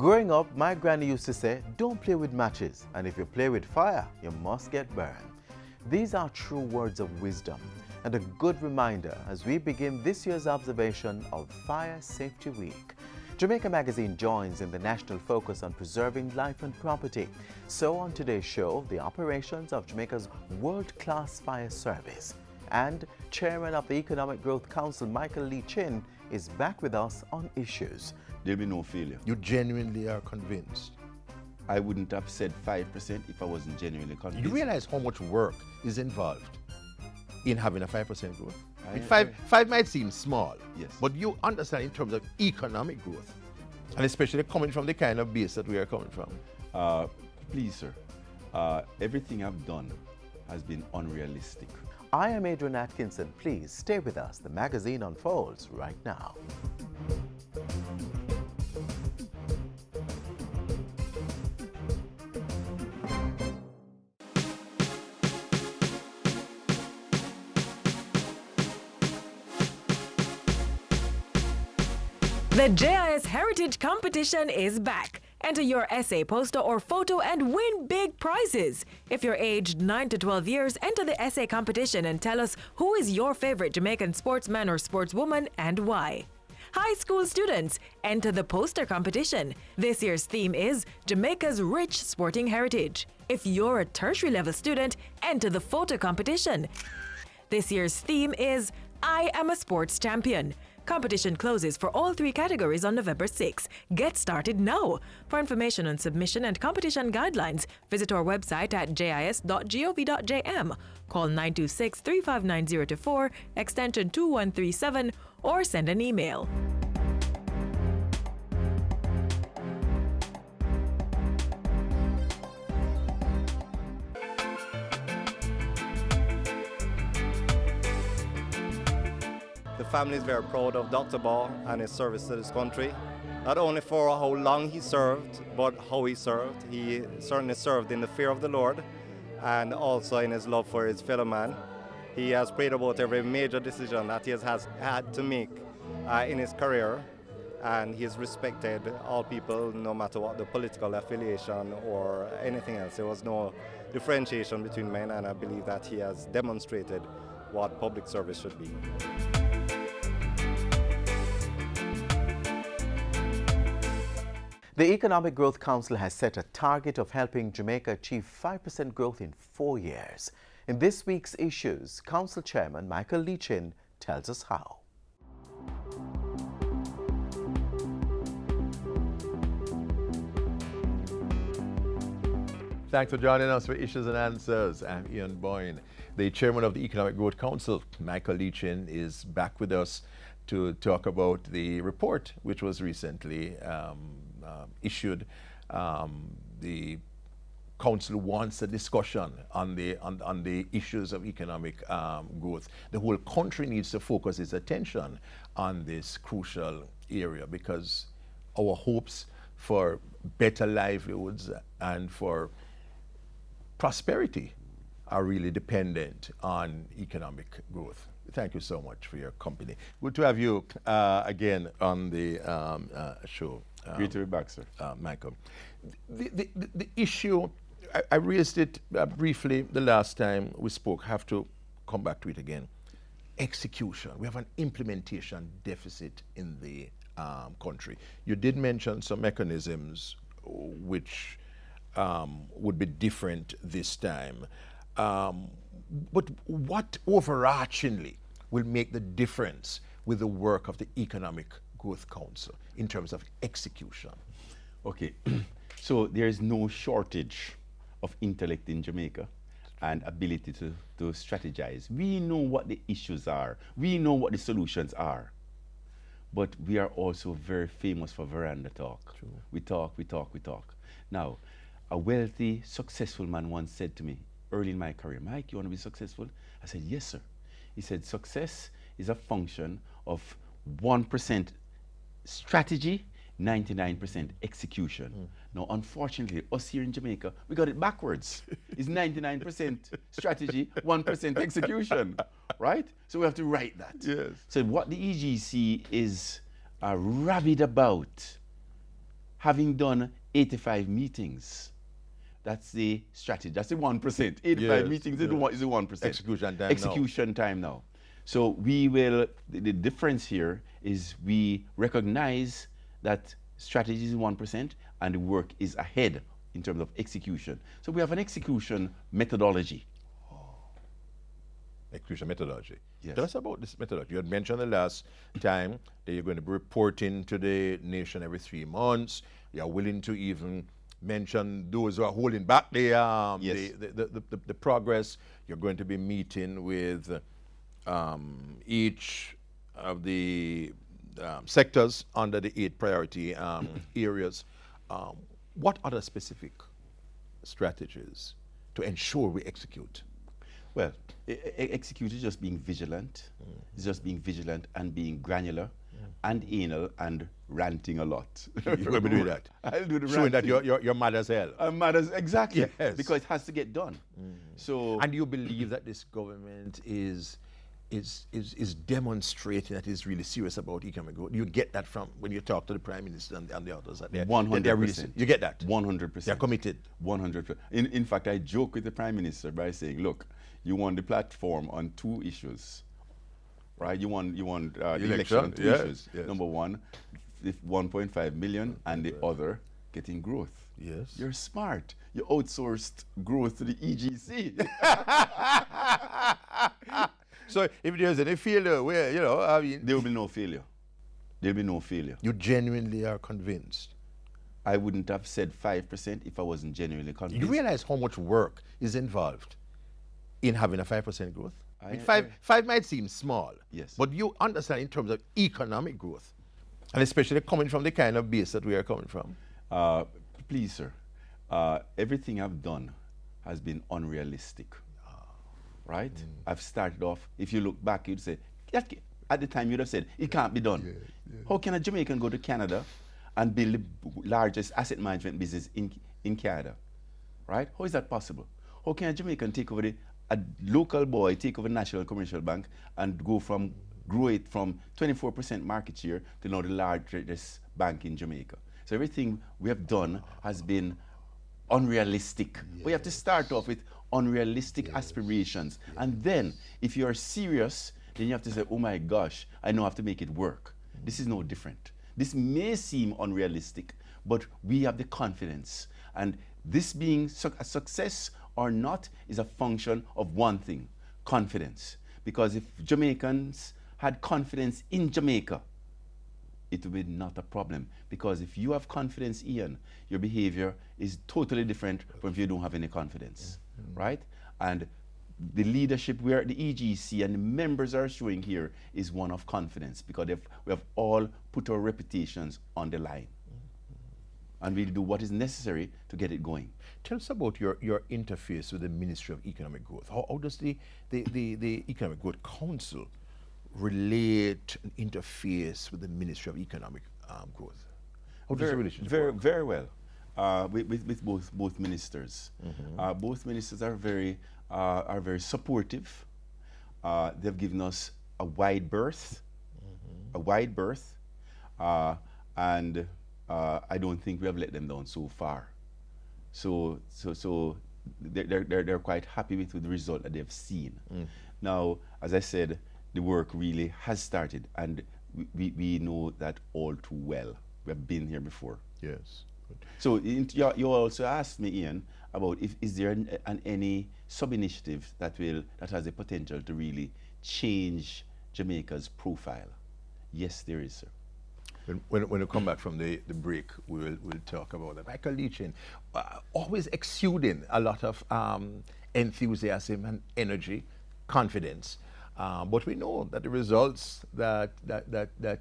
Growing up, my granny used to say, don't play with matches, and if you play with fire, you must get burned. These are true words of wisdom and a good reminder as we begin this year's observation of Fire Safety Week. Jamaica Magazine joins in the national focus on preserving life and property. So on today's show, the operations of Jamaica's world-class fire service. And Chairman of the Economic Growth Council, Michael Lee Chin, is back with us on issues. There'll be no failure. You genuinely are convinced? I wouldn't have said 5% if I wasn't genuinely convinced. You realize how much work is involved in having a 5% growth? Five might seem small, yes, but you understand in terms of economic growth, and especially coming from the kind of base that we are coming from. Please, sir, everything I've done has been unrealistic. I am Adrian Atkinson. Please stay with us. The magazine unfolds right now. The JIS Heritage Competition is back. Enter your essay, poster, or photo and win big prizes. If you're aged 9 to 12 years, enter the essay competition and tell us who is your favorite Jamaican sportsman or sportswoman and why. High school students, enter the poster competition. This year's theme is Jamaica's Rich Sporting Heritage. If you're a tertiary level student, enter the photo competition. This year's theme is I Am a Sports Champion. Competition closes for all 3 categories on November 6. Get started now. For information on submission and competition guidelines, visit our website at jis.gov.jm. Call 926-359-024, extension 2137, or send an email. The family is very proud of Dr. Ball and his service to this country. Not only for how long he served, but how he served. He certainly served in the fear of the Lord and also in his love for his fellow man. He has prayed about every major decision that he has had to make in his career, and he has respected all people no matter what the political affiliation or anything else. There was no differentiation between men, and I believe that he has demonstrated what public service should be. The Economic Growth Council has set a target of helping Jamaica achieve 5% growth in 4 years. In this week's issues, Council Chairman Michael Lee Chin tells us how. Thanks for joining us for Issues and Answers. I'm Ian Boyne. The Chairman of the Economic Growth Council, Michael Lee Chin, is back with us to talk about the report which was recently issued. The council wants a discussion on the issues of economic growth. The whole country needs to focus its attention on this crucial area because our hopes for better livelihoods and for prosperity are really dependent on economic growth. Thank you so much for your company. Good to have you again on the show. Great to be back, sir. Michael. The issue, I raised it briefly the last time we spoke, have to come back to it again. Execution. We have an implementation deficit in the country. You did mention some mechanisms which would be different this time. But what overarchingly will make the difference with the work of the Economic Growth Council in terms of execution? Okay, so there is no shortage of intellect in Jamaica and ability to strategize. We know what the issues are. We know what the solutions are. But we are also very famous for veranda talk. True. We talk, we talk, we talk. Now, a wealthy, successful man once said to me early in my career, Mike, you want to be successful? I said, yes, sir. He said, success is a function of 1% strategy, 99% execution. Now, unfortunately, us here in Jamaica, we got it backwards. It's 99% strategy, 1% execution, right? So we have to write that. Yes. So what the EGC is rabid about having done 85 meetings. That's the strategy. That's the 1%. 85 Yes, meetings yes. is the 1%. Execution time now. Execution time now. So we will, the difference here is we recognize that strategy is 1% and the work is ahead in terms of execution. So we have an execution methodology. Execution methodology. Yes. Tell us about this methodology. You had mentioned the last time that you're going to be reporting to the nation every 3 months. You're willing to even mention those who are holding back the Yes. the progress. You're going to be meeting with each of the sectors under the 8 priority areas. What other specific strategies to ensure we execute? Well, execute is just being vigilant. It's just being vigilant and being granular and anal and ranting a lot. You will be doing that. I'll do the Showing that ranting. you're mad as hell. I'm mad as, exactly. Yes. Because it has to get done. So, And you believe that this government is demonstrating that it's really serious about economic growth? You get that from when you talk to the Prime Minister and the others. That they're 100%. You get that? 100%. They're committed. 100%. In fact, I joke with the Prime Minister by saying, look, you won the platform on 2 issues, right? You won the election on 2 yes, issues. yes. Number one, the 1.5 million, and the other, getting growth. Yes. You're smart. You outsourced growth to the EGC. So if there's any failure, where, you know, I mean, There will be no failure. There will be no failure. you genuinely are convinced. I wouldn't have said 5% if I wasn't genuinely convinced. You realize how much work is involved in having a 5% growth? I mean, I- five might seem small, Yes. but you understand in terms of economic growth, and especially coming from the kind of base that we are coming from. Please, sir, everything I've done has been unrealistic, right? I've started off, if you look back, you'd say, at the time you'd have said, it can't be done. How can a Jamaican go to Canada and build the largest asset management business in Canada, right? How is that possible? How can a Jamaican take over a local boy take over National Commercial Bank and grow it from 24% market share to now the largest bank in Jamaica? So everything we have done has been unrealistic. We have to start off with unrealistic aspirations. And then, if you are serious, then you have to say, oh my gosh, I know I have to make it work. This is no different. This may seem unrealistic, but we have the confidence. And this being a success or not is a function of one thing, confidence. Because if Jamaicans had confidence in Jamaica, it would be not a problem. Because if you have confidence, Ian, your behavior is totally different from if you don't have any confidence, right? And the leadership where the EGC and the members are showing here is one of confidence, because we have all put our reputations on the line. And we'll do what is necessary to get it going. Tell us about your interface with the Ministry of Economic Growth. How does the Economic Growth Council relate and interface with the Ministry of Economic Growth? How does the relationship work? Very well, with both ministers. Both ministers are very supportive. They've given us a wide berth, and I don't think we have let them down so far. So they're quite happy with the result that they've seen. Now, as I said, the work really has started, and we know that all too well. We have been here before. Yes. Good. So you also asked me, Ian, about is there any sub-initiative that has the potential to really change Jamaica's profile? Yes, there is, sir. When we come back from the break, we'll talk about that. Michael Leachin, always exuding a lot of enthusiasm and energy, confidence. But we know that the results that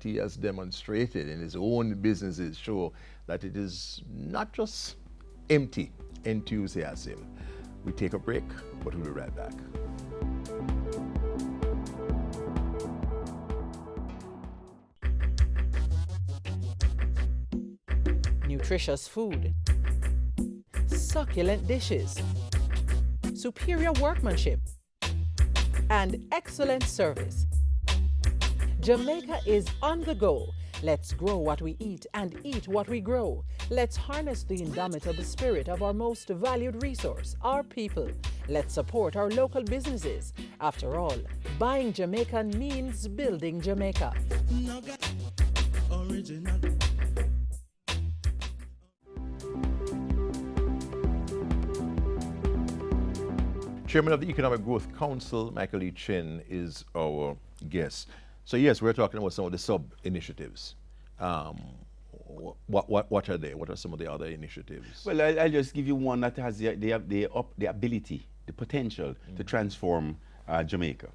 he has demonstrated in his own businesses show that it is not just empty enthusiasm. We take a break, but we'll be right back. Nutritious food, succulent dishes, superior workmanship, and excellent service. Jamaica is on the go, Let's grow what we eat and eat what we grow. Let's harness the indomitable spirit of our most valued resource, our people. Let's support our local businesses. After all, buying Jamaican means building Jamaica. Original. Chairman of the Economic Growth Council, Michael E. Chin, is our guest. So yes, we're talking about some of the sub-initiatives. What are they? What are some of the other initiatives? Well, I'll just give you one that has the ability, the potential to transform Jamaica.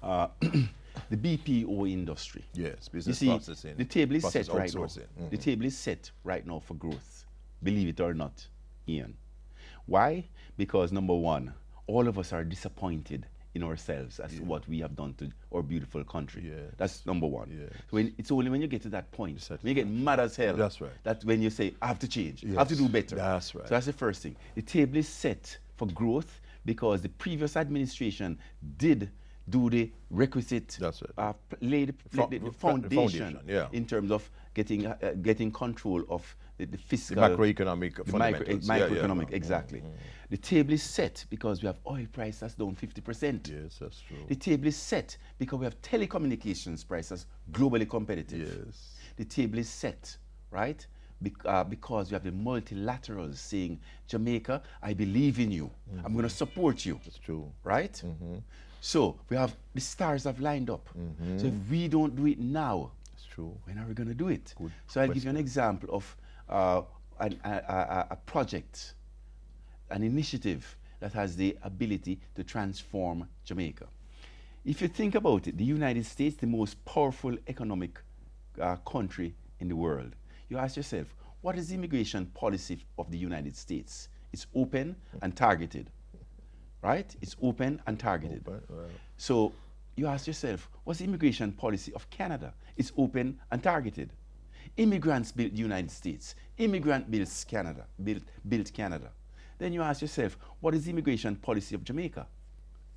The BPO industry. Yes, business you see, processing. The table is set right now. outsourcing. The table is set right now for growth, believe it or not, Ian. Why? Because number one, all of us are disappointed in ourselves as to what we have done to our beautiful country. Yeah. That's number one. Yes. It's only when you get to that point, when you get mad as hell, That's right. that when you say, I have to change, Yes. I have to do better. That's right. So that's the first thing. The table is set for growth because the previous administration did do the requisite, That's right. lay the foundation, yeah. in terms of getting control of the fiscal, macroeconomic the fundamentals. microeconomic, exactly. The table is set because we have oil price that's down 50%. Yes, that's true. The table is set because we have telecommunications prices globally competitive. Yes. The table is set, right? Because we have the multilaterals saying, Jamaica, I believe in you. I'm going to support you. That's true. Right? So we have, the stars have lined up. So if we don't do it now, That's true. when are we going to do it? Good So I'll give you an example of a project, an initiative that has the ability to transform Jamaica. If you think about it, the United States, the most powerful economic country in the world, you ask yourself, what is the immigration policy of the United States? It's open and targeted, right? It's open and targeted. So you ask yourself, what's the immigration policy of Canada? It's open and targeted. Immigrants built the United States. Immigrant builds Canada, built Canada. Then you ask yourself, what is the immigration policy of Jamaica?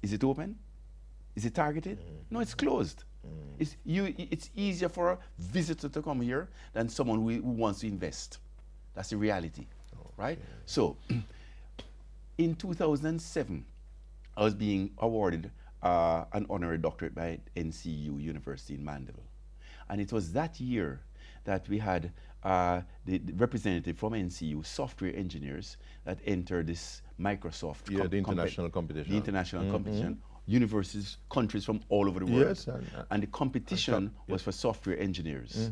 Is it open? Is it targeted? No, it's closed. It's easier for a visitor to come here than someone who wants to invest. That's the reality, right? So, in 2007, I was being awarded an honorary doctorate by NCU University in Mandeville. And it was that year that we had the representative from NCU, software engineers, that entered this Microsoft the international competition. The international competition. Universities, countries from all over the world. Yes, and the competition was for software engineers.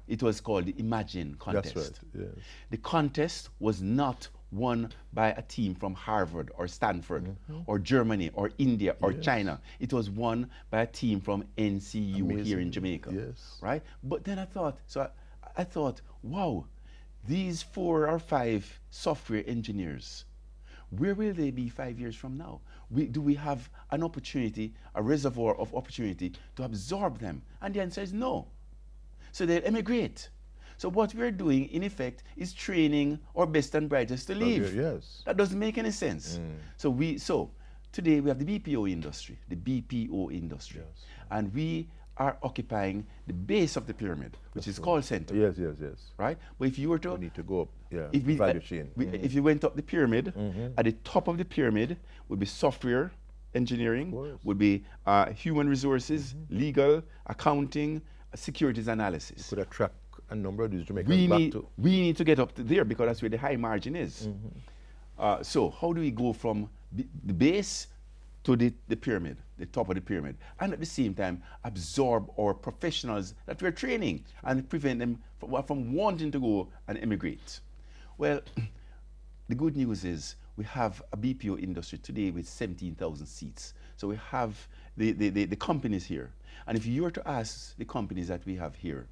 It was called the Imagine contest. That's right, yes. The contest was not won by a team from Harvard or Stanford or Germany or India or China. It was won by a team from NCU here in Jamaica. Yes. Right? But then I thought, wow, these 4 or 5 software engineers, where will they be 5 years from now? Do we have an opportunity, a reservoir of opportunity to absorb them? And the answer is no. So they'll emigrate. So what we're doing, in effect, is training our best and brightest to leave. Yes. That doesn't make any sense. So today we have the BPO industry, and we are occupying the base of the pyramid, which is call center. Yes. Right? But if you were to We need to go up, value chain. If you went up the pyramid, at the top of the pyramid would be software engineering, would be human resources, legal, accounting, securities analysis. Could attract a number of these Jamaicans We need to get up to there because that's where the high margin is. So how do we go from the base to the pyramid, the top of the pyramid, and at the same time absorb our professionals that we're training and prevent them from wanting to go and immigrate? Well, the good news is we have a BPO industry today with 17,000 seats. So we have the companies here. And if you were to ask the companies that we have here,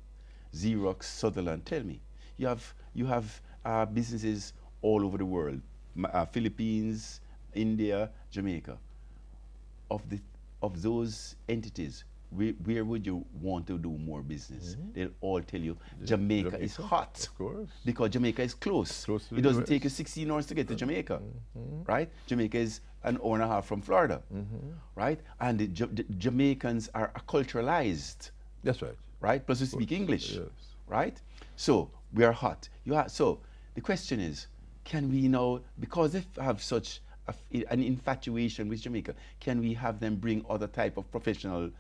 Xerox, Sutherland, tell me, you have businesses all over the world, Philippines, India, Jamaica. Of those entities, where would you want to do more business? They'll all tell you Jamaica is hot. Of course. Because Jamaica is close. Close to It the doesn't US. take you 16 hours to get to Jamaica, right? Jamaica is an hour and a half from Florida, right? And the Jamaicans are acculturalized, That's right. right? Plus we speak English, yes. right? So we are hot. So the question is, can we now, because they have such an infatuation with Jamaica, can we have them bring other type of professional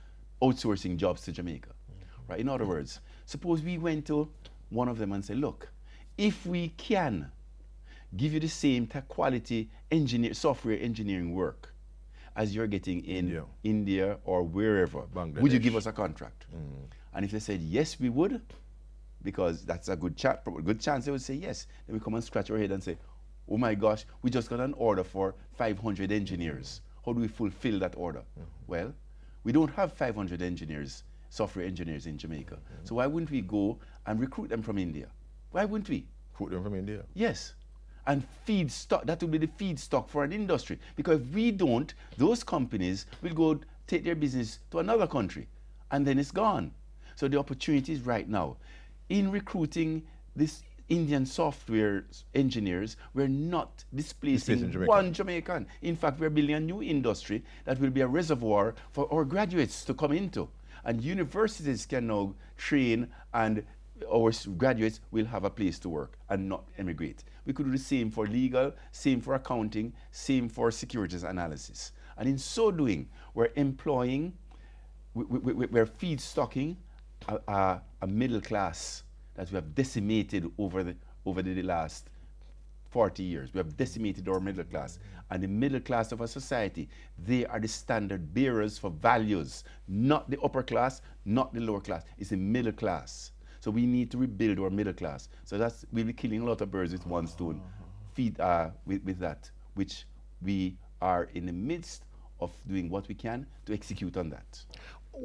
outsourcing jobs to Jamaica, right? In other words, suppose we went to one of them and said, look, if we can give you the same quality software engineering work as you're getting in India or wherever, would you give us a contract? And if they said yes, we would, because that's a good chance they would say yes. Then we come and scratch our head and say, oh my gosh, we just got an order for 500 engineers. How do we fulfill that order? Well, we don't have 500 engineers, software engineers in Jamaica. So why wouldn't we go and recruit them from India? Why wouldn't we? Recruit them from India? Yes. And feedstock, that will be the feedstock for an industry. Because if we don't, those companies will go take their business to another country and then it's gone. So the opportunities right now in recruiting this Indian software engineers, we're not displacing one Jamaican. In fact, we're building a new industry that will be a reservoir for our graduates to come into. And universities can now train, and our graduates will have a place to work and not emigrate. We could do the same for legal, same for accounting, same for securities analysis. And in so doing, we're employing, we're feedstocking a middle class that we have decimated over the last 40 years. We have decimated our middle class. And the middle class of our society, they are the standard bearers for values, not the upper class, not the lower class. It's the middle class. So we need to rebuild our middle class. So we'll be killing a lot of birds with one stone, with that, which we are in the midst of doing what we can to execute on that.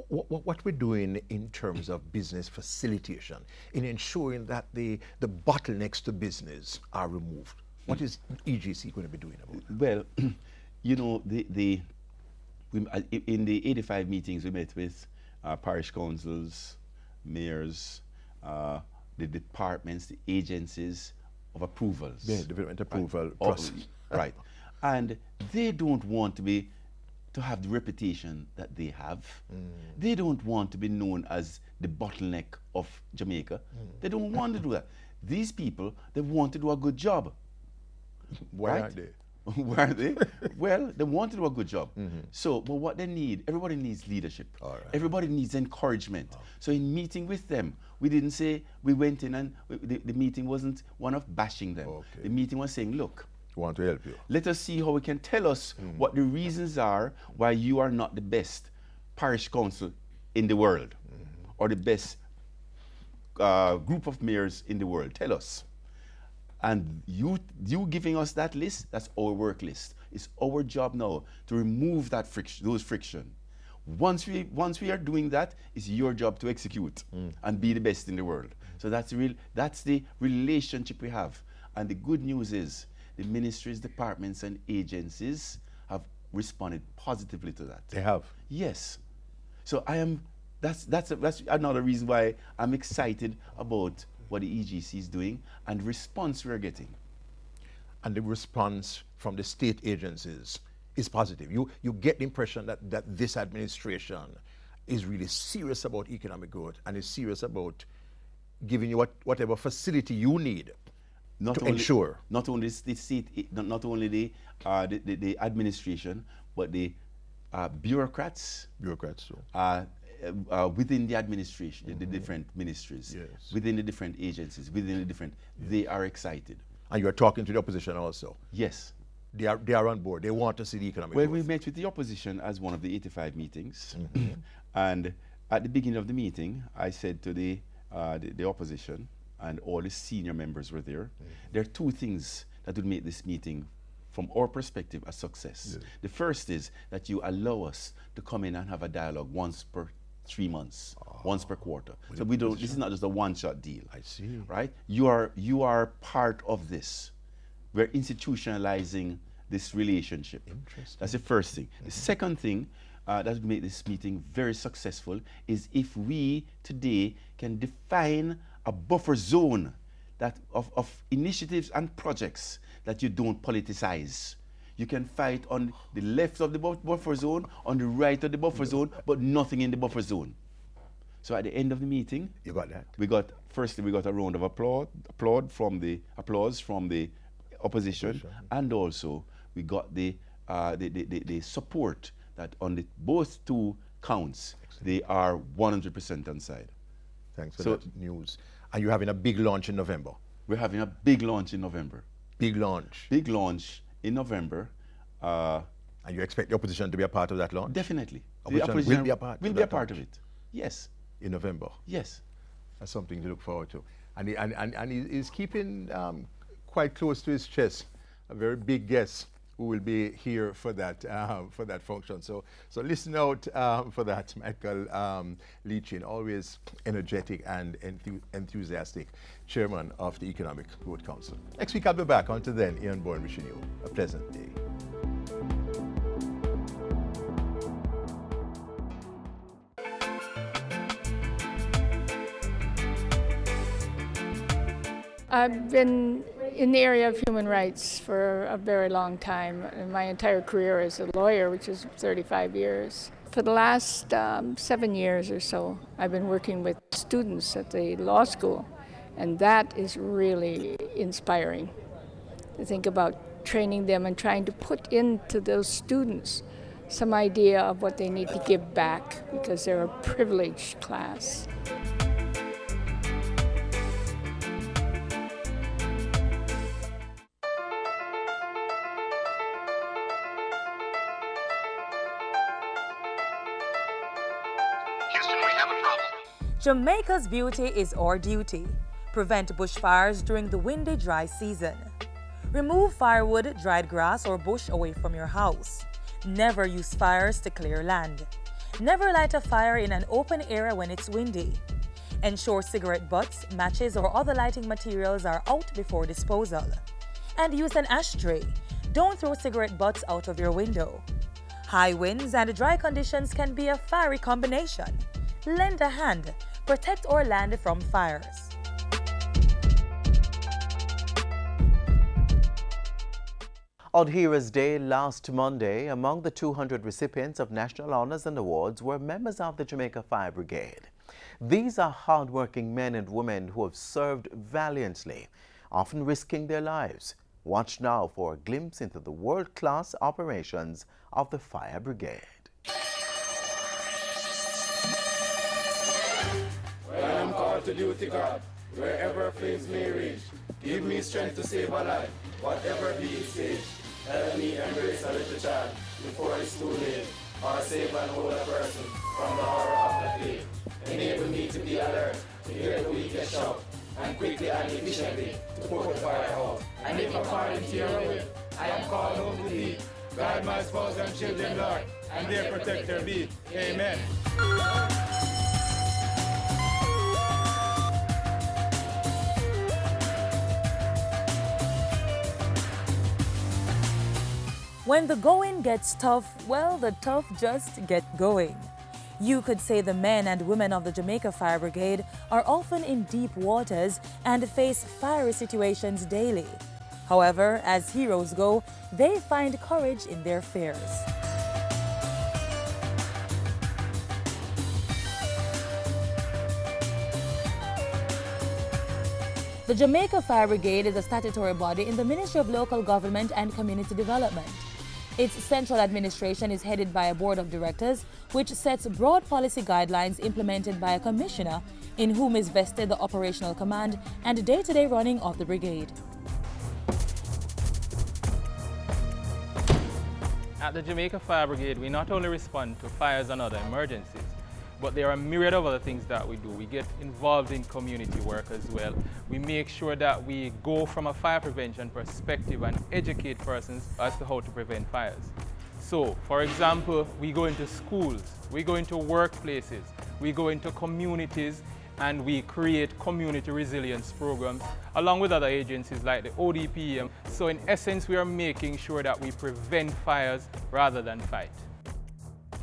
What we're doing in terms of business facilitation, in ensuring that the bottlenecks to business are removed, what is EGC going to be doing about that? Well, you know, in the 85 meetings we met with parish councils, mayors, the departments, the agencies of approvals. Yeah, development approval process. Right. And they don't want to have the reputation that they have. They don't want to be known as the bottleneck of Jamaica. They don't want to do that. These people, they want to do a good job. Why aren't they? Why are they? Well, they want to do a good job. So, but what they need, everybody needs leadership. Everybody needs encouragement. So in meeting with them, we didn't say, we went in and the meeting wasn't one of bashing them. The meeting was saying, look, we want to help you. let us see how we can tell us what the reasons are why you are not the best parish council in the world or the best group of mayors in the world. Tell us. And you giving us that list, that's our work list. It's our job now to remove that those friction. Once we are doing that, it's your job to execute and be the best in the world. So that's the relationship we have. And the good news is the ministries, departments, and agencies have responded positively to that. They have? Yes. So that's another reason why I'm excited about what the EGC is doing and the response we're getting. And the response from the state agencies is positive. You get the impression that this administration is really serious about economic growth and is serious about giving you whatever facility you need to ensure. Not only the state, not only the administration, but the bureaucrats. Bureaucrats too. Within the administration, the different ministries, within the different agencies, within the different, they are excited. And you're talking to the opposition also? Yes. They are on board. They want to see the economic growth. Well, we met with the opposition as one of the 85 meetings. And at the beginning of the meeting, I said to the opposition, and all the senior members were there, there are two things that would make this meeting, from our perspective, a success. The first is that you allow us to come in and have a dialogue once per 3 months, once per quarter. So we don't. This is not just a one-shot deal. I see. Right? You are part of this. We're institutionalizing this relationship. Interesting. That's the first thing. The second thing that would make this meeting very successful is if we today can define a buffer zone that of initiatives and projects that you don't politicize. You can fight on the left of the buffer zone, on the right of the buffer zone, but nothing in the buffer zone. So at the end of the meeting, You got that? Firstly we got a round of applause from the opposition, and also we got the support that on both two counts they are 100% on side. Thanks for that news. And you're having a big launch in November? We're having a big launch in November. Big launch? Big launch in November. And you expect the opposition to be a part of that launch? Definitely. The opposition will be a part will of be a that part launch. of it. Yes. In November? Yes. That's something to look forward to. And he's keeping quite close to his chest a very big guest who will be here for that function. So listen out for that. Michael Leachin, always energetic and enthusiastic chairman of the Economic Growth Council. Next week I'll be back. Until then, Ian Bourne wishing you a pleasant day. I've been in the area of human rights for a very long time. My entire career as a lawyer, which is 35 years. For the last 7 years or so, I've been working with students at the law school, and that is really inspiring to think about training them and trying to put into those students some idea of what they need to give back, because they're a privileged class. Jamaica's beauty is our duty. Prevent bushfires during the windy, dry season. Remove firewood, dried grass, or bush away from your house. Never use fires to clear land. Never light a fire in an open area when it's windy. Ensure cigarette butts, matches, or other lighting materials are out before disposal. And use an ashtray. Don't throw cigarette butts out of your window. High winds and dry conditions can be a fiery combination. Lend a hand. Protect our land from fires. On Heroes Day last Monday, among the 200 recipients of national honors and awards were members of the Jamaica Fire Brigade. These are hard-working men and women who have served valiantly, often risking their lives. Watch now for a glimpse into the world-class operations of the Fire Brigade. When I'm called to duty, God, wherever flames may rage, give me strength to save a life, whatever be its stage. Help me embrace a little child before it's too late, or save an older person from the horror of the fate. Enable me to be alert, to hear the weakest shout, and quickly and efficiently to put the fire out. And if according to your will, I am called home to thee, guide my spouse and children, Lord, and their protector be. Amen. When the going gets tough, well, the tough just get going. You could say the men and women of the Jamaica Fire Brigade are often in deep waters and face fiery situations daily. However, as heroes go, they find courage in their fears. The Jamaica Fire Brigade is a statutory body in the Ministry of Local Government and Community Development. Its central administration is headed by a board of directors, which sets broad policy guidelines implemented by a commissioner, in whom is vested the operational command and day-to-day running of the brigade. At the Jamaica Fire Brigade, we not only respond to fires and other emergencies, but there are a myriad of other things that we do. We get involved in community work as well. We make sure that we go from a fire prevention perspective and educate persons as to how to prevent fires. So, for example, we go into schools, we go into workplaces, we go into communities, and we create community resilience programs along with other agencies like the OPM. So in essence, we are making sure that we prevent fires rather than fight.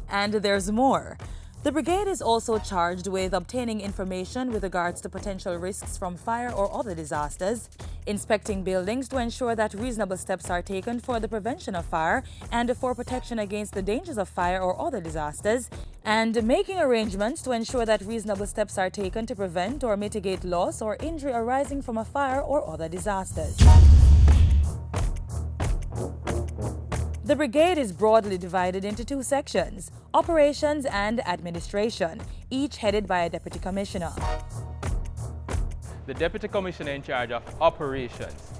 And there's more. The brigade is also charged with obtaining information with regards to potential risks from fire or other disasters, inspecting buildings to ensure that reasonable steps are taken for the prevention of fire and for protection against the dangers of fire or other disasters, and making arrangements to ensure that reasonable steps are taken to prevent or mitigate loss or injury arising from a fire or other disasters. The brigade is broadly divided into two sections, operations and administration, each headed by a deputy commissioner. The deputy commissioner in charge of operations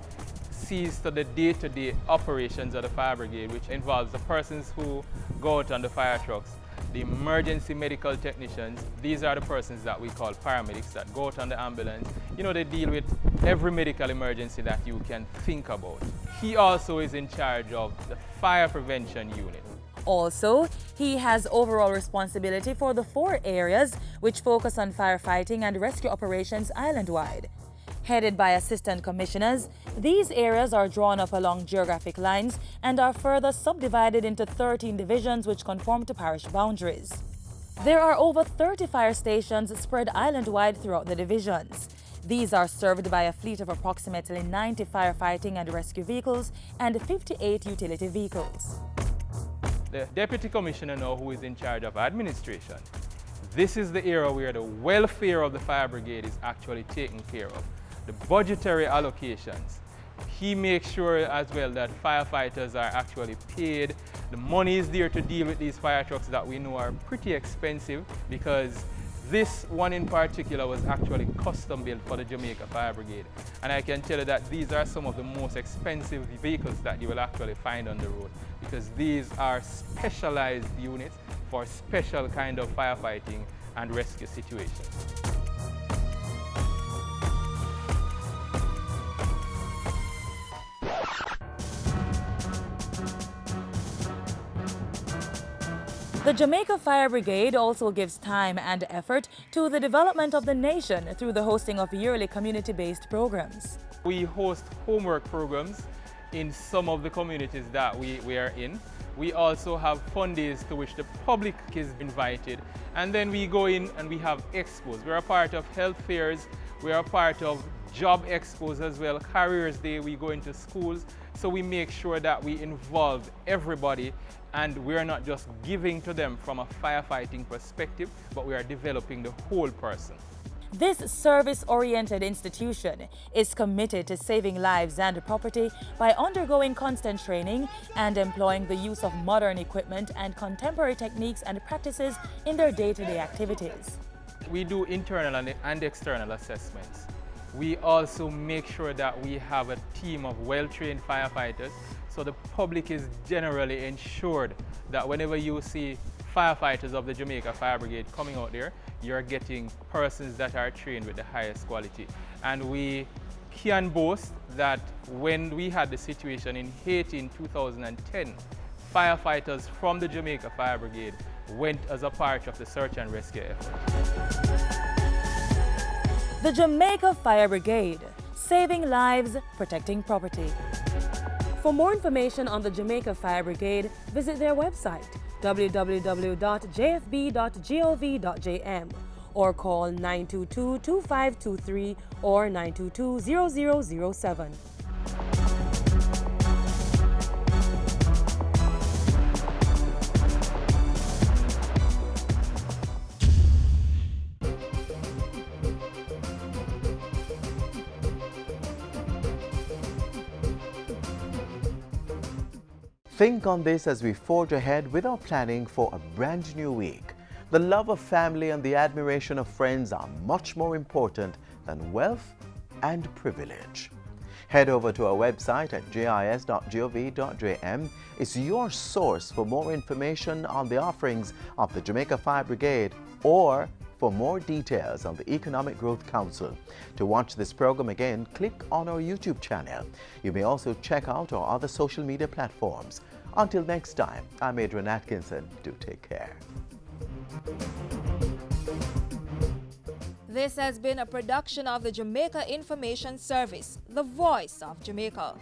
sees to the day-to-day operations of the fire brigade, which involves the persons who go out on the fire trucks, the emergency medical technicians. These are the persons that we call paramedics that go out on the ambulance. You know, they deal with every medical emergency that you can think about. He also is in charge of the fire prevention unit. Also, he has overall responsibility for the 4 areas which focus on firefighting and rescue operations island-wide. Headed by assistant commissioners, these areas are drawn up along geographic lines and are further subdivided into 13 divisions which conform to parish boundaries. There are over 30 fire stations spread island-wide throughout the divisions. These are served by a fleet of approximately 90 firefighting and rescue vehicles and 58 utility vehicles. The deputy commissioner now, who is in charge of administration, this is the area where the welfare of the fire brigade is actually taken care of. The budgetary allocations. He makes sure as well that firefighters are actually paid. The money is there to deal with these fire trucks that we know are pretty expensive, because this one in particular was actually custom built for the Jamaica Fire Brigade. And I can tell you that these are some of the most expensive vehicles that you will actually find on the road, because these are specialized units for special kind of firefighting and rescue situations. The Jamaica Fire Brigade also gives time and effort to the development of the nation through the hosting of yearly community-based programs. We host homework programs in some of the communities that we are in. We also have fun days to which the public is invited. And then we go in and we have expos. We're a part of health fairs. We are a part of job expos as well. Careers Day, we go into schools. So we make sure that we involve everybody, and we are not just giving to them from a firefighting perspective, but we are developing the whole person. This service-oriented institution is committed to saving lives and property by undergoing constant training and employing the use of modern equipment and contemporary techniques and practices in their day-to-day activities. We do internal and external assessments. We also make sure that we have a team of well-trained firefighters, so the public is generally ensured that whenever you see firefighters of the Jamaica Fire Brigade coming out there, you're getting persons that are trained with the highest quality. And we can boast that when we had the situation in Haiti in 2010, firefighters from the Jamaica Fire Brigade went as a part of the search and rescue effort. The Jamaica Fire Brigade, saving lives, protecting property. For more information on the Jamaica Fire Brigade, visit their website www.jfb.gov.jm or call 922-2523 or 922-0007. Think on this as we forge ahead with our planning for a brand new week. The love of family and the admiration of friends are much more important than wealth and privilege. Head over to our website at jis.gov.jm. It's your source for more information on the offerings of the Jamaica Fire Brigade or for more details on the Economic Growth Council. To watch this program again, click on our YouTube channel. You may also check out our other social media platforms. Until next time, I'm Adrian Atkinson. Do take care. This has been a production of the Jamaica Information Service, the voice of Jamaica.